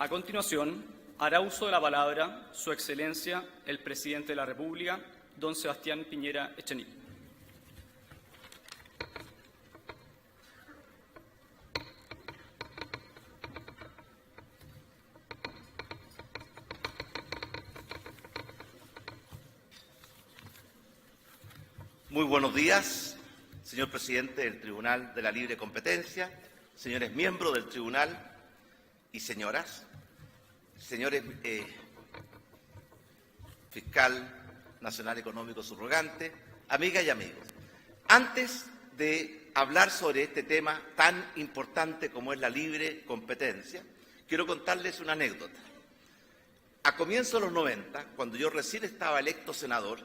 A continuación, hará uso de la palabra Su Excelencia, el Presidente de la República, don Sebastián Piñera Echenique. Muy buenos días, señor presidente del Tribunal de la Libre Competencia, señores miembros del Tribunal y señoras, señores fiscal nacional económico subrogante, amigas y amigos. Antes de hablar sobre este tema tan importante como es la libre competencia, quiero contarles una anécdota. A comienzos de los 90, cuando yo recién estaba electo senador,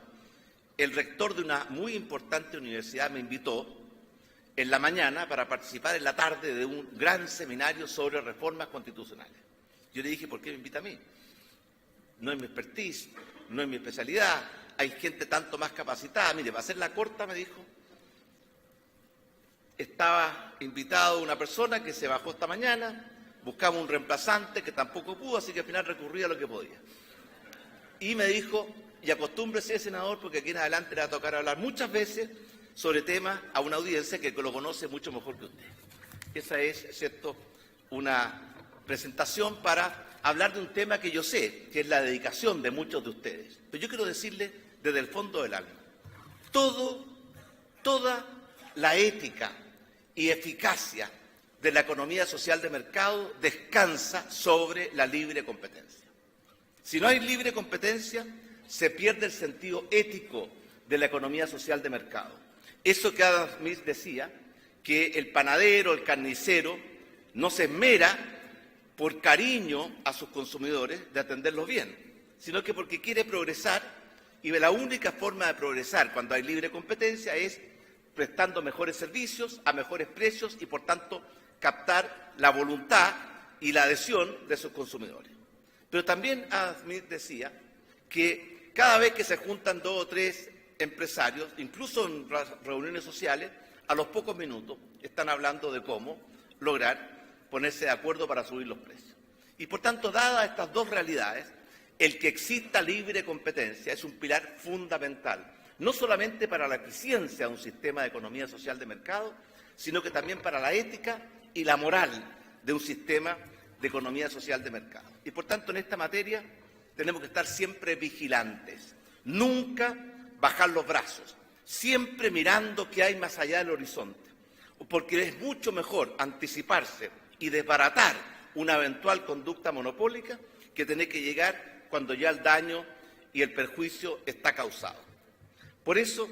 el rector de una muy importante universidad me invitó en la mañana para participar en la tarde de un gran seminario sobre reformas constitucionales. Yo le dije, ¿por qué me invita a mí? No es mi expertise, no es mi especialidad, hay gente tanto más capacitada. Mire, para hacerla corta, me dijo, estaba invitado una persona que se bajó esta mañana, buscaba un reemplazante que tampoco pudo, así que al final recurría a lo que podía. Y me dijo, y acostúmbrese, senador, porque aquí en adelante le va a tocar hablar muchas veces sobre temas a una audiencia que lo conoce mucho mejor que usted. Esa es, ¿cierto?, una presentación para hablar de un tema que yo sé, que es la dedicación de muchos de ustedes. Pero yo quiero decirle desde el fondo del alma, toda la ética y eficacia de la economía social de mercado descansa sobre la libre competencia. Si no hay libre competencia, se pierde el sentido ético de la economía social de mercado. Eso que Adam Smith decía, que el panadero, el carnicero, no se esmera por cariño a sus consumidores de atenderlos bien, sino que porque quiere progresar, y la única forma de progresar cuando hay libre competencia es prestando mejores servicios a mejores precios y, por tanto, captar la voluntad y la adhesión de sus consumidores. Pero también Adam Smith decía que cada vez que se juntan 2 o 3 empresarios, incluso en reuniones sociales, a los pocos minutos están hablando de cómo lograr ponerse de acuerdo para subir los precios. Y por tanto, dadas estas dos realidades, el que exista libre competencia es un pilar fundamental, no solamente para la eficiencia de un sistema de economía social de mercado, sino que también para la ética y la moral de un sistema de economía social de mercado. Y por tanto, en esta materia tenemos que estar siempre vigilantes, nunca bajar los brazos, siempre mirando qué hay más allá del horizonte, porque es mucho mejor anticiparse y desbaratar una eventual conducta monopólica que tener que llegar cuando ya el daño y el perjuicio está causado. Por eso,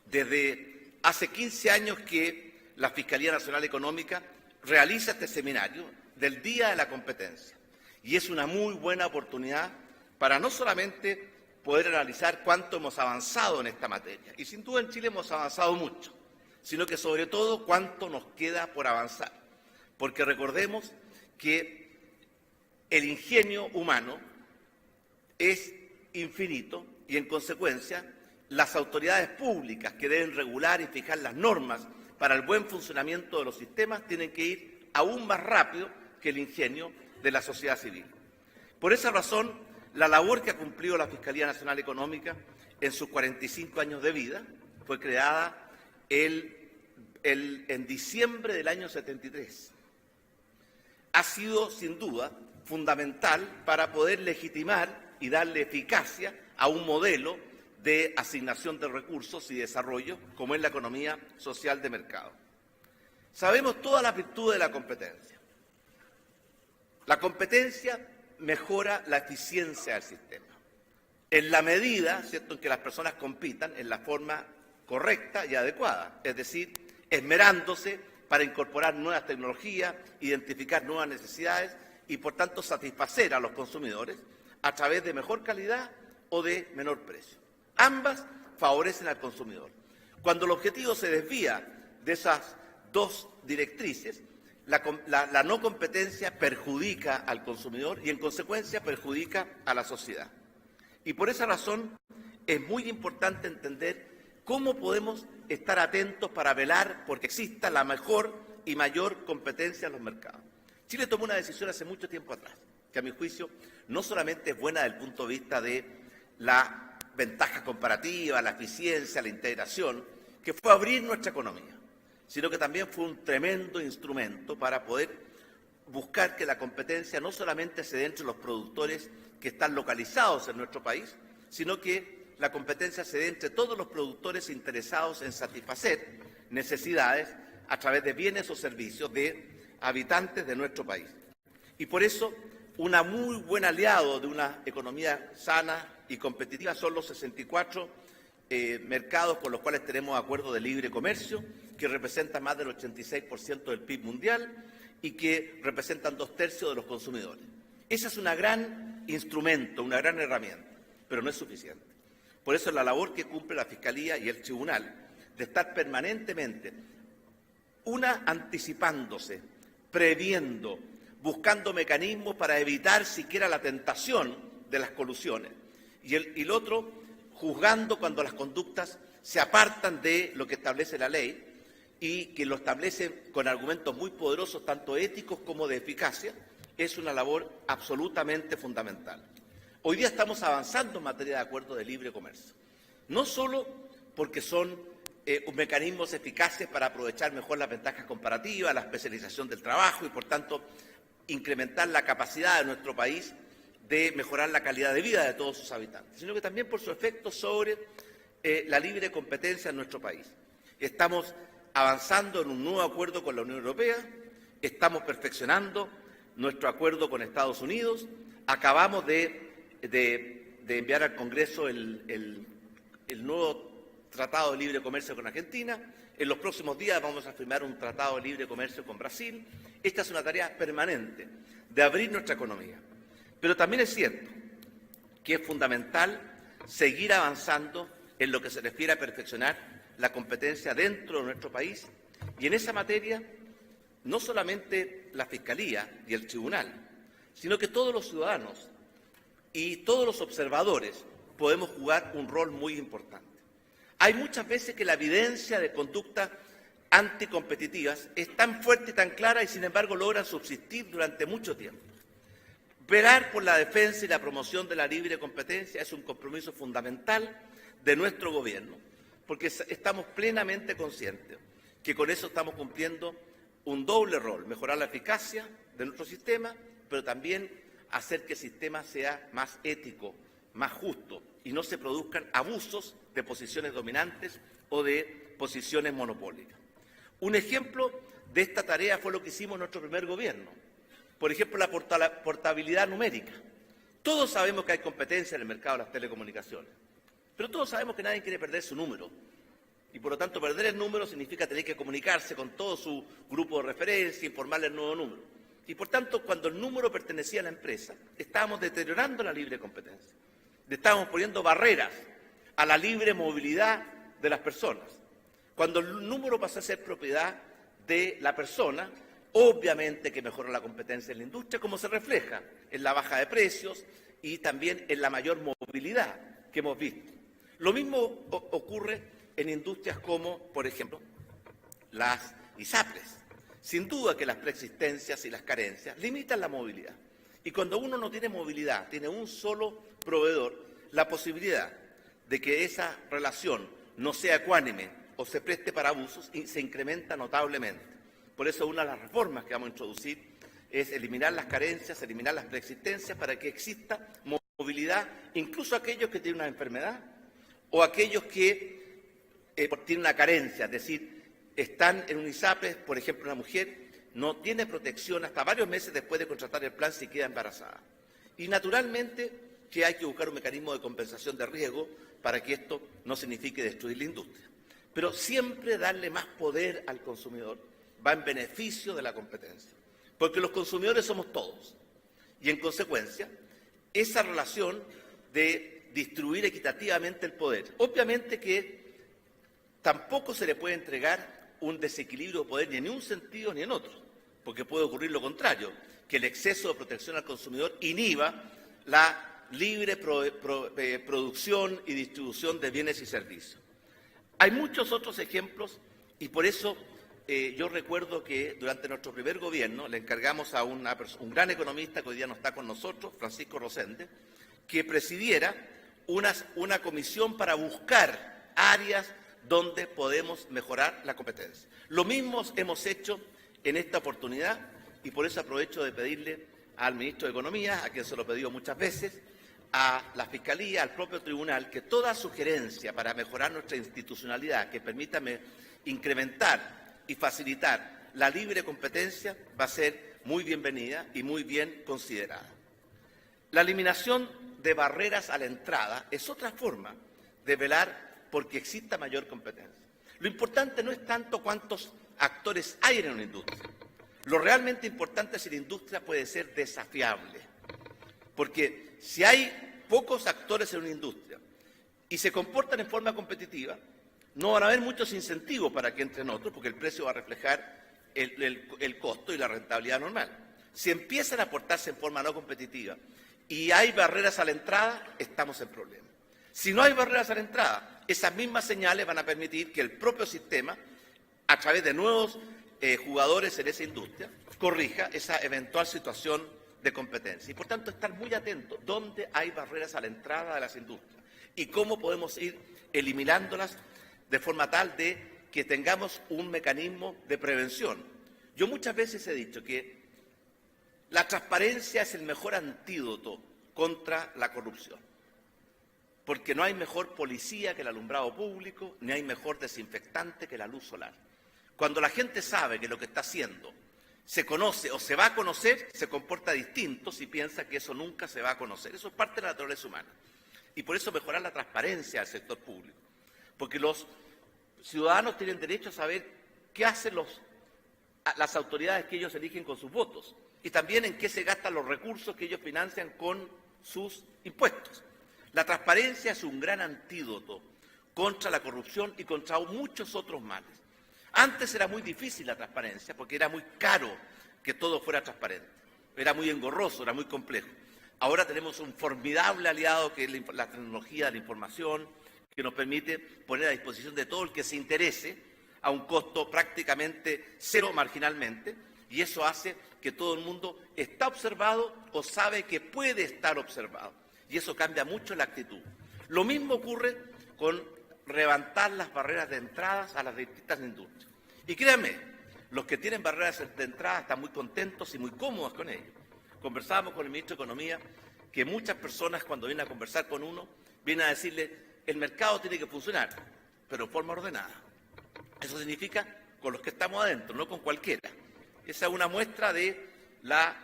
desde hace 15 años que la Fiscalía Nacional Económica realiza este seminario del Día de la Competencia. Y es una muy buena oportunidad para no solamente poder analizar cuánto hemos avanzado en esta materia, y sin duda en Chile hemos avanzado mucho, sino que sobre todo cuánto nos queda por avanzar. Porque recordemos que el ingenio humano es infinito y, en consecuencia, las autoridades públicas que deben regular y fijar las normas para el buen funcionamiento de los sistemas tienen que ir aún más rápido que el ingenio de la sociedad civil. Por esa razón, la labor que ha cumplido la Fiscalía Nacional Económica en sus 45 años de vida fue creada en diciembre del año 73. Ha sido, sin duda, fundamental para poder legitimar y darle eficacia a un modelo de asignación de recursos y desarrollo como es la economía social de mercado. Sabemos todas las virtudes de la competencia. La competencia mejora la eficiencia del sistema, en la medida, ¿cierto?, en que las personas compitan en la forma correcta y adecuada, es decir, esmerándose para incorporar nuevas tecnologías, identificar nuevas necesidades y, por tanto, satisfacer a los consumidores a través de mejor calidad o de menor precio. Ambas favorecen al consumidor. Cuando el objetivo se desvía de esas dos directrices, la no competencia perjudica al consumidor y, en consecuencia, perjudica a la sociedad. Y por esa razón es muy importante entender cómo podemos estar atentos para velar porque exista la mejor y mayor competencia en los mercados. Chile tomó una decisión hace mucho tiempo atrás, que a mi juicio no solamente es buena desde el punto de vista de la ventaja comparativa, la eficiencia, la integración, que fue abrir nuestra economía, sino que también fue un tremendo instrumento para poder buscar que la competencia no solamente se dé entre los productores que están localizados en nuestro país, sino que la competencia se dé entre todos los productores interesados en satisfacer necesidades a través de bienes o servicios de habitantes de nuestro país. Y por eso, un muy buen aliado de una economía sana y competitiva son los 64 mercados con los cuales tenemos acuerdos de libre comercio, que representan más del 86% del PIB mundial y que representan 2/3 de los consumidores. Ese es un gran instrumento, una gran herramienta, pero no es suficiente. Por eso la labor que cumple la Fiscalía y el Tribunal de estar permanentemente, anticipándose, previendo, buscando mecanismos para evitar siquiera la tentación de las colusiones, y el otro, juzgando cuando las conductas se apartan de lo que establece la ley y que lo establece con argumentos muy poderosos, tanto éticos como de eficacia, es una labor absolutamente fundamental. Hoy día estamos avanzando en materia de acuerdos de libre comercio, no solo porque son mecanismos eficaces para aprovechar mejor las ventajas comparativas, la especialización del trabajo y, por tanto, incrementar la capacidad de nuestro país de mejorar la calidad de vida de todos sus habitantes, sino que también por su efecto sobre la libre competencia en nuestro país. Estamos avanzando en un nuevo acuerdo con la Unión Europea, estamos perfeccionando nuestro acuerdo con Estados Unidos, acabamos de enviar al Congreso el nuevo Tratado de Libre Comercio con Argentina. En los próximos días vamos a firmar un Tratado de Libre Comercio con Brasil. Esta es una tarea permanente de abrir nuestra economía. Pero también es cierto que es fundamental seguir avanzando en lo que se refiere a perfeccionar la competencia dentro de nuestro país. Y en esa materia, no solamente la Fiscalía y el Tribunal, sino que todos los ciudadanos y todos los observadores podemos jugar un rol muy importante. Hay muchas veces que la evidencia de conductas anticompetitivas es tan fuerte y tan clara y, sin embargo, logran subsistir durante mucho tiempo. Velar por la defensa y la promoción de la libre competencia es un compromiso fundamental de nuestro gobierno, porque estamos plenamente conscientes que con eso estamos cumpliendo un doble rol: mejorar la eficacia de nuestro sistema, pero también hacer que el sistema sea más ético, más justo, y no se produzcan abusos de posiciones dominantes o de posiciones monopólicas. Un ejemplo de esta tarea fue lo que hicimos en nuestro primer gobierno. Por ejemplo, la portabilidad numérica. Todos sabemos que hay competencia en el mercado de las telecomunicaciones, pero todos sabemos que nadie quiere perder su número. Y por lo tanto, perder el número significa tener que comunicarse con todo su grupo de referencia, informarle el nuevo número. Y por tanto, cuando el número pertenecía a la empresa, estábamos deteriorando la libre competencia. Estábamos poniendo barreras a la libre movilidad de las personas. Cuando el número pasó a ser propiedad de la persona, obviamente que mejora la competencia en la industria, como se refleja en la baja de precios y también en la mayor movilidad que hemos visto. Lo mismo ocurre en industrias como, por ejemplo, las ISAPRES. Sin duda que las preexistencias y las carencias limitan la movilidad. Y cuando uno no tiene movilidad, tiene un solo proveedor, la posibilidad de que esa relación no sea ecuánime o se preste para abusos se incrementa notablemente. Por eso una de las reformas que vamos a introducir es eliminar las carencias, eliminar las preexistencias para que exista movilidad, incluso aquellos que tienen una enfermedad o aquellos que tienen una carencia, es decir, están en un ISAPRES, por ejemplo, una mujer no tiene protección hasta varios meses después de contratar el plan si queda embarazada. Y naturalmente que hay que buscar un mecanismo de compensación de riesgo para que esto no signifique destruir la industria. Pero siempre darle más poder al consumidor va en beneficio de la competencia, porque los consumidores somos todos. Y en consecuencia, esa relación de distribuir equitativamente el poder, obviamente que tampoco se le puede entregar un desequilibrio de poder ni en un sentido ni en otro, porque puede ocurrir lo contrario, que el exceso de protección al consumidor inhiba la libre producción y distribución de bienes y servicios. Hay muchos otros ejemplos y por eso yo recuerdo que durante nuestro primer gobierno le encargamos a un gran economista que hoy día no está con nosotros, Francisco Rosende, que presidiera una comisión para buscar áreas donde podemos mejorar la competencia. Lo mismo hemos hecho en esta oportunidad y por eso aprovecho de pedirle al ministro de Economía, a quien se lo he pedido muchas veces, a la Fiscalía, al propio Tribunal, que toda sugerencia para mejorar nuestra institucionalidad, que permita incrementar y facilitar la libre competencia, va a ser muy bienvenida y muy bien considerada. La eliminación de barreras a la entrada es otra forma de velar porque exista mayor competencia. Lo importante no es tanto cuántos actores hay en una industria. Lo realmente importante es si la industria puede ser desafiable. Porque si hay pocos actores en una industria y se comportan en forma competitiva, no van a haber muchos incentivos para que entren otros, porque el precio va a reflejar el costo y la rentabilidad normal. Si empiezan a aportarse en forma no competitiva y hay barreras a la entrada, estamos en problemas. Si no hay barreras a la entrada, esas mismas señales van a permitir que el propio sistema, a través de nuevos jugadores en esa industria, corrija esa eventual situación de competencia. Y por tanto, estar muy atentos dónde hay barreras a la entrada de las industrias y cómo podemos ir eliminándolas de forma tal de que tengamos un mecanismo de prevención. Yo muchas veces he dicho que la transparencia es el mejor antídoto contra la corrupción, porque no hay mejor policía que el alumbrado público, ni hay mejor desinfectante que la luz solar. Cuando la gente sabe que lo que está haciendo se conoce o se va a conocer, se comporta distinto si piensa que eso nunca se va a conocer. Eso es parte de la naturaleza humana. Y por eso mejorar la transparencia del sector público. Porque los ciudadanos tienen derecho a saber qué hacen las autoridades que ellos eligen con sus votos. Y también en qué se gastan los recursos que ellos financian con sus impuestos. La transparencia es un gran antídoto contra la corrupción y contra muchos otros males. Antes era muy difícil la transparencia porque era muy caro que todo fuera transparente. Era muy engorroso, era muy complejo. Ahora tenemos un formidable aliado que es la tecnología de la información, que nos permite poner a disposición de todo el que se interese a un costo prácticamente cero marginalmente, y eso hace que todo el mundo está observado o sabe que puede estar observado. Y eso cambia mucho la actitud. Lo mismo ocurre con levantar las barreras de entradas a las distintas industrias. Y créanme, los que tienen barreras de entrada están muy contentos y muy cómodos con ello. Conversábamos con el ministro de Economía que muchas personas cuando vienen a conversar con uno, vienen a decirle, el mercado tiene que funcionar, pero en forma ordenada. Eso significa con los que estamos adentro, no con cualquiera. Esa es una muestra de la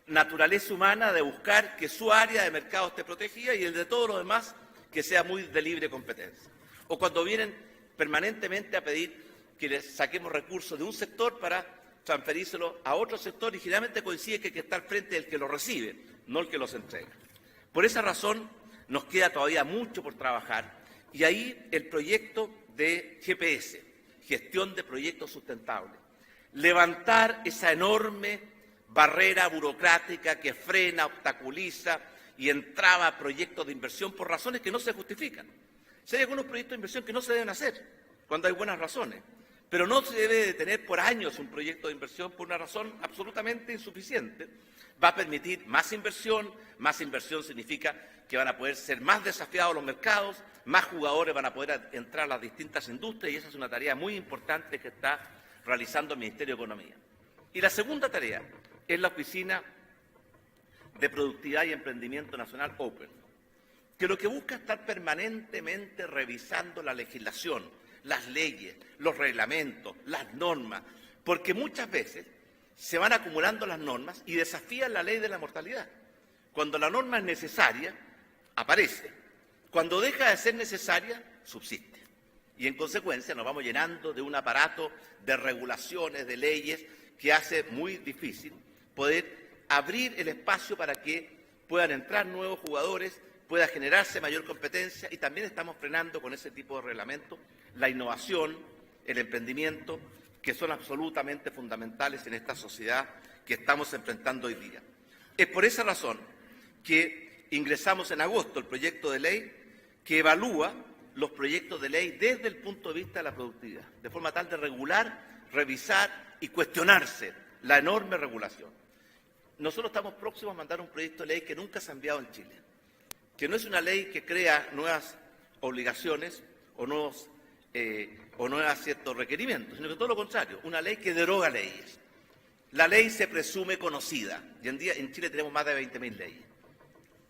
naturaleza humana de buscar que su área de mercado esté protegida y el de todos los demás que sea muy de libre competencia. O cuando vienen permanentemente a pedir que les saquemos recursos de un sector para transferírselo a otro sector y generalmente coincide que el que está al frente es el que lo recibe, no el que los entrega. Por esa razón nos queda todavía mucho por trabajar y ahí el proyecto de GPS, Gestión de Proyectos Sustentables, levantar esa enorme barrera burocrática que frena, obstaculiza y entraba a proyectos de inversión por razones que no se justifican. Si hay algunos proyectos de inversión que no se deben hacer cuando hay buenas razones, pero no se debe detener por años un proyecto de inversión por una razón absolutamente insuficiente. Va a permitir más inversión significa que van a poder ser más desafiados los mercados, más jugadores van a poder entrar a las distintas industrias y esa es una tarea muy importante que está realizando el Ministerio de Economía. Y la segunda tarea es la Oficina de Productividad y Emprendimiento Nacional, Open, que lo que busca es estar permanentemente revisando la legislación, las leyes, los reglamentos, las normas, porque muchas veces se van acumulando las normas y desafían la ley de la mortalidad. Cuando la norma es necesaria, aparece. Cuando deja de ser necesaria, subsiste. Y en consecuencia nos vamos llenando de un aparato de regulaciones, de leyes, que hace muy difícil poder abrir el espacio para que puedan entrar nuevos jugadores, pueda generarse mayor competencia y también estamos frenando con ese tipo de reglamentos la innovación, el emprendimiento, que son absolutamente fundamentales en esta sociedad que estamos enfrentando hoy día. Es por esa razón que ingresamos en agosto el proyecto de ley que evalúa los proyectos de ley desde el punto de vista de la productividad, de forma tal de regular, revisar y cuestionarse la enorme regulación. Nosotros estamos próximos a mandar un proyecto de ley que nunca se ha enviado en Chile, que no es una ley que crea nuevas obligaciones o nuevos ciertos requerimientos, sino que todo lo contrario, una ley que deroga leyes. La ley se presume conocida, y en Chile tenemos más de 20.000 leyes.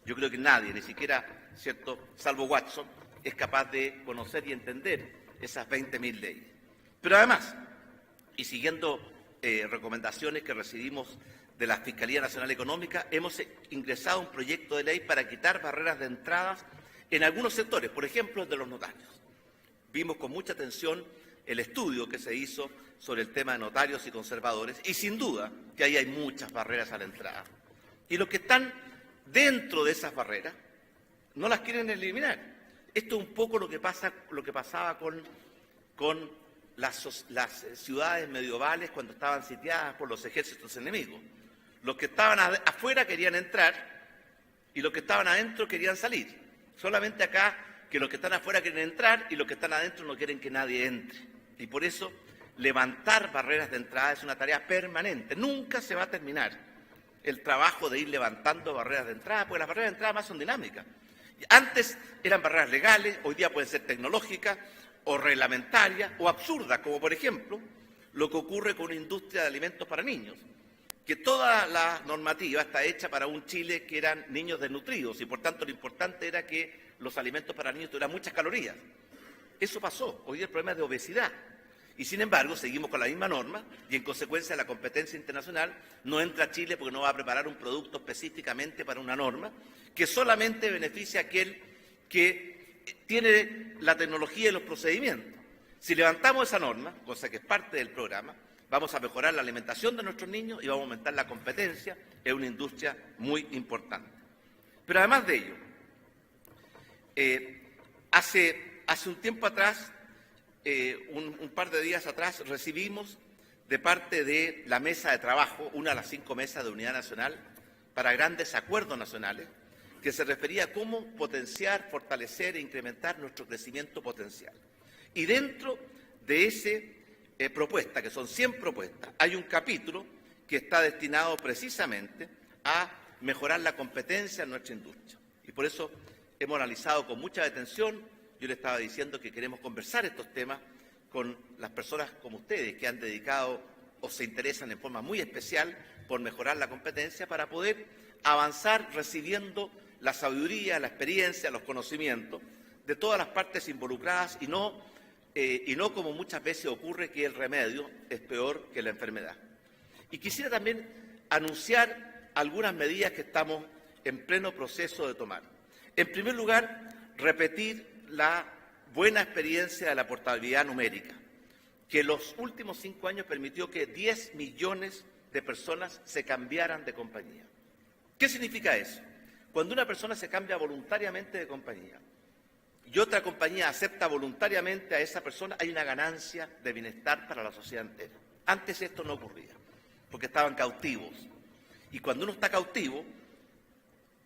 Yo creo que nadie, ni siquiera, ¿cierto?, salvo Watson, es capaz de conocer y entender esas 20.000 leyes. Pero además, y siguiendo recomendaciones que recibimos de la Fiscalía Nacional Económica, hemos ingresado un proyecto de ley para quitar barreras de entrada en algunos sectores, por ejemplo, el de los notarios. Vimos con mucha atención el estudio que se hizo sobre el tema de notarios y conservadores, y sin duda que ahí hay muchas barreras a la entrada. Y los que están dentro de esas barreras no las quieren eliminar. Esto es un poco lo que pasaba con las ciudades medievales cuando estaban sitiadas por los ejércitos enemigos. Los que estaban afuera querían entrar y los que estaban adentro querían salir. Solamente acá que los que están afuera quieren entrar y los que están adentro no quieren que nadie entre. Y por eso levantar barreras de entrada es una tarea permanente. Nunca se va a terminar el trabajo de ir levantando barreras de entrada, porque las barreras de entrada más son dinámicas. Antes eran barreras legales, hoy día pueden ser tecnológicas o reglamentarias o absurdas, como por ejemplo lo que ocurre con una industria de alimentos para niños, que toda la normativa está hecha para un Chile que eran niños desnutridos y por tanto lo importante era que los alimentos para niños tuvieran muchas calorías. Eso pasó, hoy día el problema es de obesidad. Y sin embargo, seguimos con la misma norma y en consecuencia la competencia internacional no entra a Chile porque no va a preparar un producto específicamente para una norma que solamente beneficia a aquel que tiene la tecnología y los procedimientos. Si levantamos esa norma, cosa que es parte del programa, vamos a mejorar la alimentación de nuestros niños y vamos a aumentar la competencia en una industria muy importante. Pero además de ello, hace un tiempo atrás, un par de días atrás, recibimos de parte de la mesa de trabajo, una de las 5 mesas de unidad nacional, para grandes acuerdos nacionales, que se refería a cómo potenciar, fortalecer e incrementar nuestro crecimiento potencial. Y dentro de esa propuesta, que son 100 propuestas, hay un capítulo que está destinado precisamente a mejorar la competencia en nuestra industria. Y por eso hemos analizado con mucha detención. Yo le estaba diciendo que queremos conversar estos temas con las personas como ustedes que han dedicado o se interesan en forma muy especial por mejorar la competencia para poder avanzar recibiendo la sabiduría, la experiencia, los conocimientos de todas las partes involucradas y no como muchas veces ocurre que el remedio es peor que la enfermedad. Y quisiera también anunciar algunas medidas que estamos en pleno proceso de tomar. En primer lugar, repetir la buena experiencia de la portabilidad numérica, que en los últimos 5 años permitió que 10 millones de personas se cambiaran de compañía. ¿Qué significa eso? Cuando una persona se cambia voluntariamente de compañía y otra compañía acepta voluntariamente a esa persona, hay una ganancia de bienestar para la sociedad entera. Antes esto no ocurría, porque estaban cautivos. Y cuando uno está cautivo,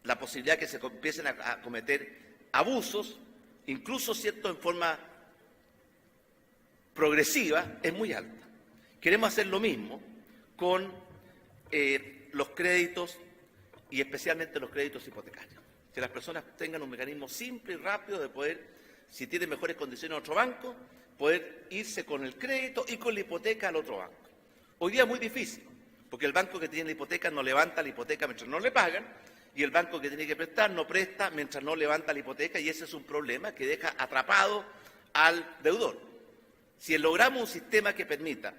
la posibilidad de que se empiecen a cometer abusos, incluso cierto en forma progresiva, es muy alta. Queremos hacer lo mismo con los créditos y especialmente los créditos hipotecarios. Que las personas tengan un mecanismo simple y rápido de poder, si tienen mejores condiciones en otro banco, poder irse con el crédito y con la hipoteca al otro banco. Hoy día es muy difícil, porque el banco que tiene la hipoteca no levanta la hipoteca mientras no le pagan, y el banco que tiene que prestar no presta mientras no levanta la hipoteca, y ese es un problema que deja atrapado al deudor. Si logramos un sistema que permita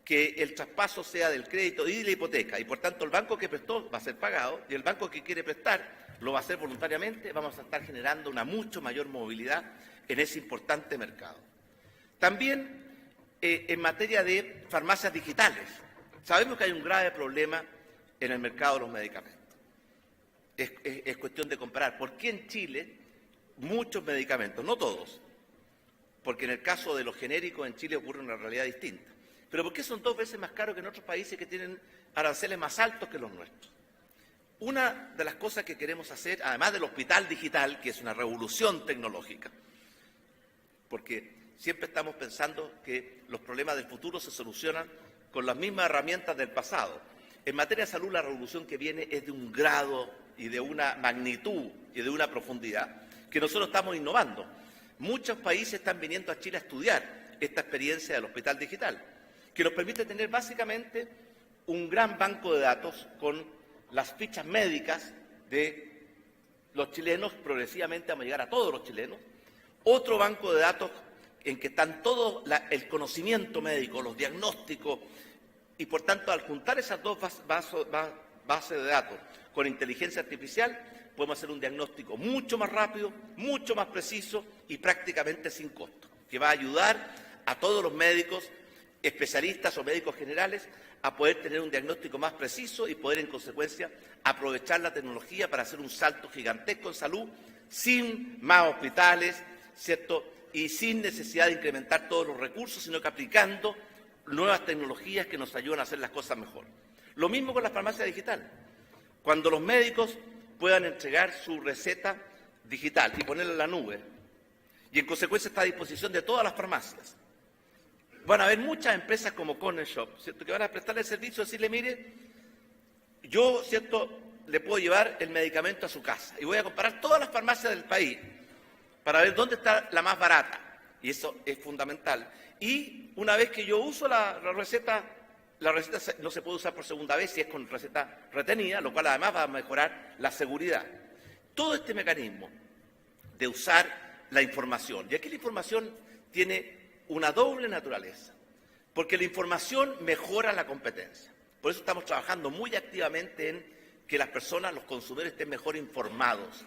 que el traspaso sea del crédito y de la hipoteca, y por tanto el banco que prestó va a ser pagado, y el banco que quiere prestar lo va a hacer voluntariamente, vamos a estar generando una mucho mayor movilidad en ese importante mercado. También en materia de farmacias digitales, sabemos que hay un grave problema en el mercado de los medicamentos. Es cuestión de comparar. ¿Por qué en Chile muchos medicamentos, no todos, porque en el caso de los genéricos en Chile ocurre una realidad distinta, pero por qué son 2 veces más caros que en otros países que tienen aranceles más altos que los nuestros? Una de las cosas que queremos hacer, además del hospital digital, que es una revolución tecnológica, porque siempre estamos pensando que los problemas del futuro se solucionan con las mismas herramientas del pasado. En materia de salud, la revolución que viene es de un grado y de una magnitud y de una profundidad que nosotros estamos innovando. Muchos países están viniendo a Chile a estudiar esta experiencia del hospital digital, que nos permite tener básicamente un gran banco de datos con las fichas médicas de los chilenos. Progresivamente vamos a llegar a todos los chilenos. Otro banco de datos en que están todo el conocimiento médico, los diagnósticos, y por tanto al juntar esas dos bases de datos con inteligencia artificial podemos hacer un diagnóstico mucho más rápido, mucho más preciso y prácticamente sin costo, que va a ayudar a todos los médicos, especialistas o médicos generales a poder tener un diagnóstico más preciso y poder en consecuencia aprovechar la tecnología para hacer un salto gigantesco en salud sin más hospitales, ¿cierto? Y sin necesidad de incrementar todos los recursos, sino que aplicando nuevas tecnologías que nos ayudan a hacer las cosas mejor. Lo mismo con la farmacia digital. Cuando los médicos puedan entregar su receta digital y ponerla en la nube, y en consecuencia está a disposición de todas las farmacias, van a haber muchas empresas como Corner Shop, ¿cierto?, que van a prestarle el servicio, decirle, mire, yo, ¿cierto?, le puedo llevar el medicamento a su casa y voy a comparar todas las farmacias del país para ver dónde está la más barata, y eso es fundamental. Y una vez que yo uso la receta no se puede usar por segunda vez si es con receta retenida, lo cual además va a mejorar la seguridad. Todo este mecanismo de usar la información, y aquí la información tiene una doble naturaleza, porque la información mejora la competencia. Por eso estamos trabajando muy activamente en que las personas, los consumidores, estén mejor informados.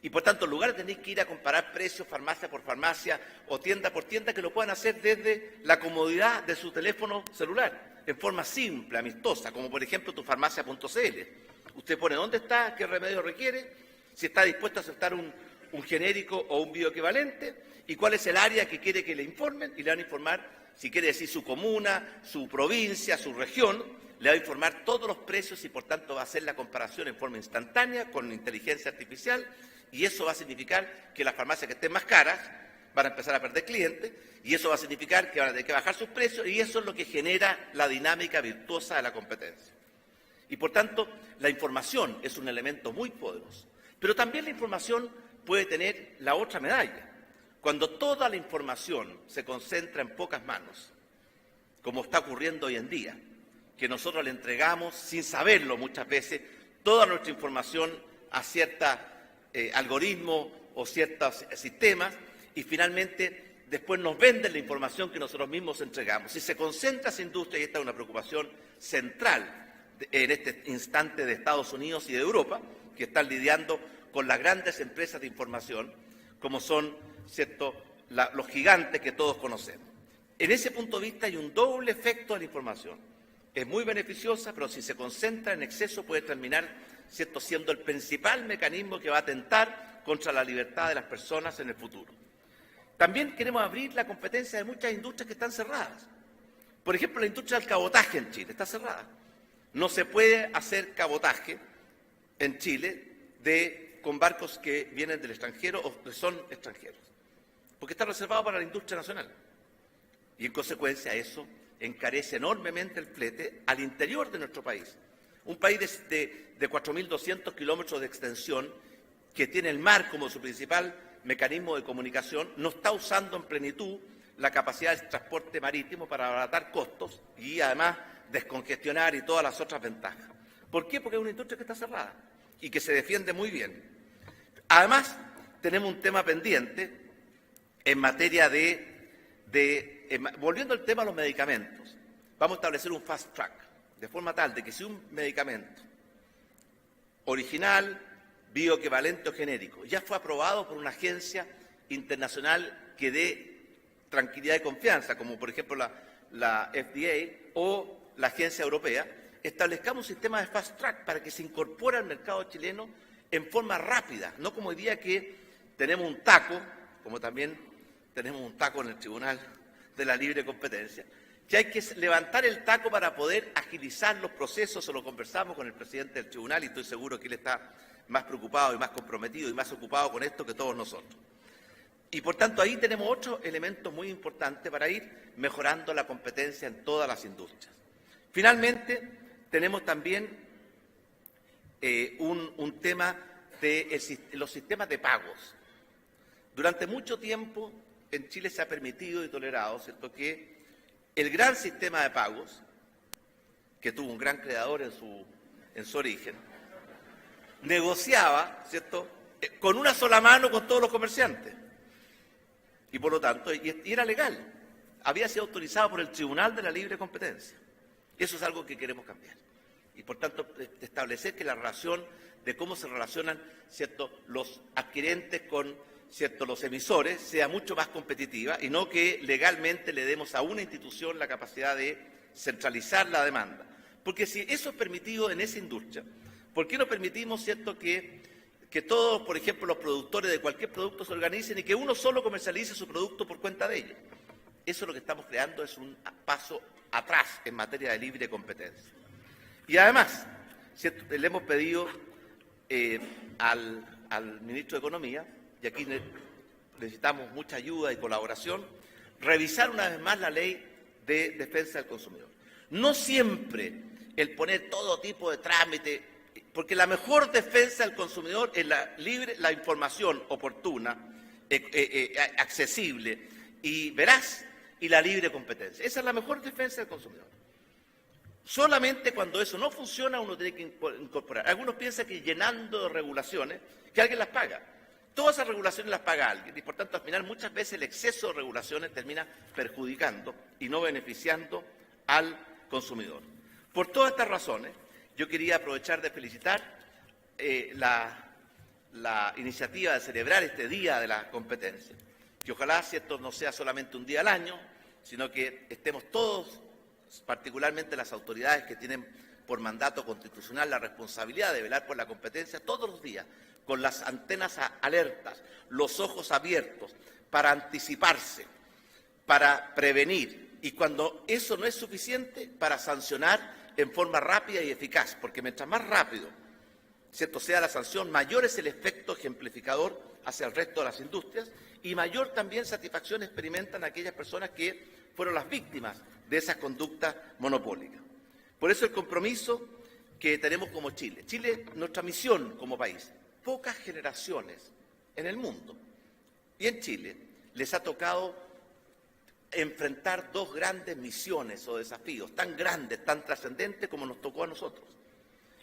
Y por tanto, en lugar de tener que ir a comparar precios farmacia por farmacia o tienda por tienda, que lo puedan hacer desde la comodidad de su teléfono celular, en forma simple, amistosa, como por ejemplo tufarmacia.cl. Usted pone dónde está, qué remedio requiere, si está dispuesto a aceptar un genérico o un bioequivalente y cuál es el área que quiere que le informen, y le van a informar, si quiere decir su comuna, su provincia, su región, le va a informar todos los precios y por tanto va a hacer la comparación en forma instantánea con inteligencia artificial. Y eso va a significar que las farmacias que estén más caras van a empezar a perder clientes, y eso va a significar que van a tener que bajar sus precios, y eso es lo que genera la dinámica virtuosa de la competencia. Y por tanto, la información es un elemento muy poderoso. Pero también la información puede tener la otra medalla. Cuando toda la información se concentra en pocas manos, como está ocurriendo hoy en día, que nosotros le entregamos, sin saberlo muchas veces, toda nuestra información a ciertos algoritmos o ciertos sistemas, y finalmente después nos venden la información que nosotros mismos entregamos. Si se concentra esa industria, y esta es una preocupación central en este instante de Estados Unidos y de Europa, que están lidiando con las grandes empresas de información, como son, ¿cierto?, los gigantes que todos conocemos. En ese punto de vista hay un doble efecto de la información. Es muy beneficiosa, pero si se concentra en exceso puede terminar, ¿cierto?, siendo el principal mecanismo que va a atentar contra la libertad de las personas en el futuro. También queremos abrir la competencia de muchas industrias que están cerradas. Por ejemplo, la industria del cabotaje en Chile está cerrada. No se puede hacer cabotaje en Chile con barcos que vienen del extranjero o que son extranjeros, porque está reservado para la industria nacional. Y en consecuencia eso encarece enormemente el flete al interior de nuestro país. Un país de 4.200 kilómetros de extensión, que tiene el mar como su principal mecanismo de comunicación, no está usando en plenitud la capacidad del transporte marítimo para abaratar costos y además descongestionar y todas las otras ventajas. ¿Por qué? Porque es una industria que está cerrada y que se defiende muy bien. Además, tenemos un tema pendiente en materia volviendo al tema de los medicamentos, vamos a establecer un fast track, de forma tal de que si un medicamento original, bioequivalente o genérico ya fue aprobado por una agencia internacional que dé tranquilidad y confianza, como por ejemplo la FDA o la agencia europea, establezcamos un sistema de fast track para que se incorpore al mercado chileno en forma rápida, no como hoy día que tenemos un taco, como también tenemos un taco en el Tribunal de la Libre Competencia, que hay que levantar el taco para poder agilizar los procesos. Eso lo conversamos con el presidente del tribunal y estoy seguro que él está más preocupado y más comprometido y más ocupado con esto que todos nosotros. Y por tanto ahí tenemos otro elemento muy importante para ir mejorando la competencia en todas las industrias. Finalmente, tenemos también un tema de los sistemas de pagos. Durante mucho tiempo en Chile se ha permitido y tolerado, ¿cierto?, que el gran sistema de pagos, que tuvo un gran creador en su origen, negociaba, ¿cierto?, con una sola mano con todos los comerciantes. Y por lo tanto, y era legal, había sido autorizado por el Tribunal de la Libre Competencia. Eso es algo que queremos cambiar. Y por tanto, establecer que la relación de cómo se relacionan, ¿cierto?, los adquirentes con, ¿cierto?, los emisores sea mucho más competitiva y no que legalmente le demos a una institución la capacidad de centralizar la demanda. Porque si eso es permitido en esa industria, ¿por qué no permitimos, ¿cierto?, que todos, por ejemplo, los productores de cualquier producto se organicen y que uno solo comercialice su producto por cuenta de ellos? Eso lo que estamos creando es un paso atrás en materia de libre competencia. Y además, ¿cierto?, le hemos pedido al ministro de Economía, y aquí necesitamos mucha ayuda y colaboración, revisar una vez más la ley de defensa del consumidor. No siempre el poner todo tipo de trámite, porque la mejor defensa del consumidor es la información oportuna, accesible y veraz, y la libre competencia. Esa es la mejor defensa del consumidor. Solamente cuando eso no funciona uno tiene que incorporar. Algunos piensan que llenando de regulaciones, que alguien las paga. Todas esas regulaciones las paga alguien y por tanto al final muchas veces el exceso de regulaciones termina perjudicando y no beneficiando al consumidor. Por todas estas razones, yo quería aprovechar de felicitar la iniciativa de celebrar este Día de la Competencia, que ojalá, ¿cierto?, no sea solamente un día al año, sino que estemos todos, particularmente las autoridades que tienen por mandato constitucional la responsabilidad de velar por la competencia todos los días, con las antenas alertas, los ojos abiertos, para anticiparse, para prevenir, y cuando eso no es suficiente, para sancionar en forma rápida y eficaz, porque mientras más rápido, ¿cierto?, sea la sanción, mayor es el efecto ejemplificador hacia el resto de las industrias y mayor también satisfacción experimentan aquellas personas que fueron las víctimas de esas conductas monopólicas. Por eso el compromiso que tenemos como Chile. Chile, nuestra misión como país, pocas generaciones en el mundo y en Chile les ha tocado enfrentar dos grandes misiones o desafíos, tan grandes, tan trascendentes como nos tocó a nosotros.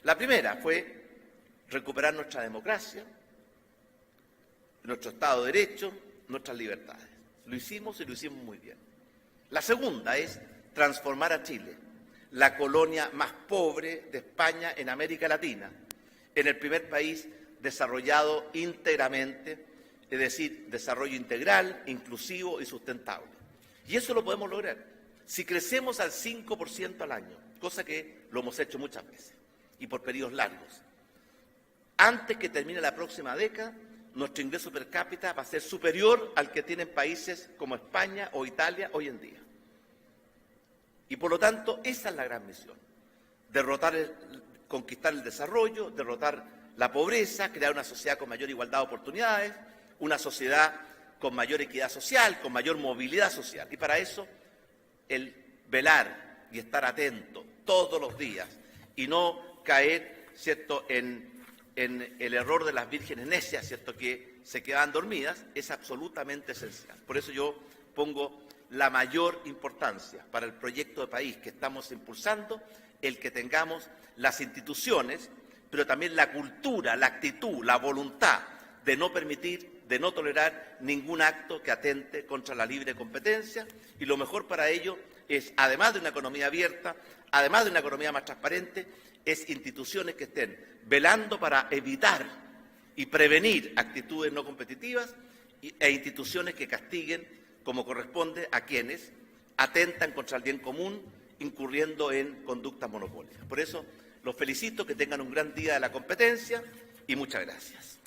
La primera fue recuperar nuestra democracia, nuestro Estado de Derecho, nuestras libertades. Lo hicimos y lo hicimos muy bien. La segunda es transformar a Chile, la colonia más pobre de España en América Latina, en el primer país desarrollado íntegramente, es decir, desarrollo integral, inclusivo y sustentable. Y eso lo podemos lograr si crecemos al 5% al año, cosa que lo hemos hecho muchas veces y por periodos largos. Antes que termine la próxima década, nuestro ingreso per cápita va a ser superior al que tienen países como España o Italia hoy en día. Y por lo tanto, esa es la gran misión, conquistar el desarrollo, derrotar la pobreza, crear una sociedad con mayor igualdad de oportunidades, una sociedad con mayor equidad social, con mayor movilidad social. Y para eso, el velar y estar atento todos los días y no caer, ¿cierto?, en el error de las vírgenes necias, ¿cierto?, que se quedan dormidas, es absolutamente esencial. Por eso yo pongo la mayor importancia para el proyecto de país que estamos impulsando, el que tengamos las instituciones, pero también la cultura, la actitud, la voluntad de no permitir, de no tolerar ningún acto que atente contra la libre competencia, y lo mejor para ello es, además de una economía abierta, además de una economía más transparente, es instituciones que estén velando para evitar y prevenir actitudes no competitivas e instituciones que castiguen como corresponde a quienes atentan contra el bien común incurriendo en conductas monopólicas. Por eso los felicito, que tengan un gran día de la competencia y muchas gracias.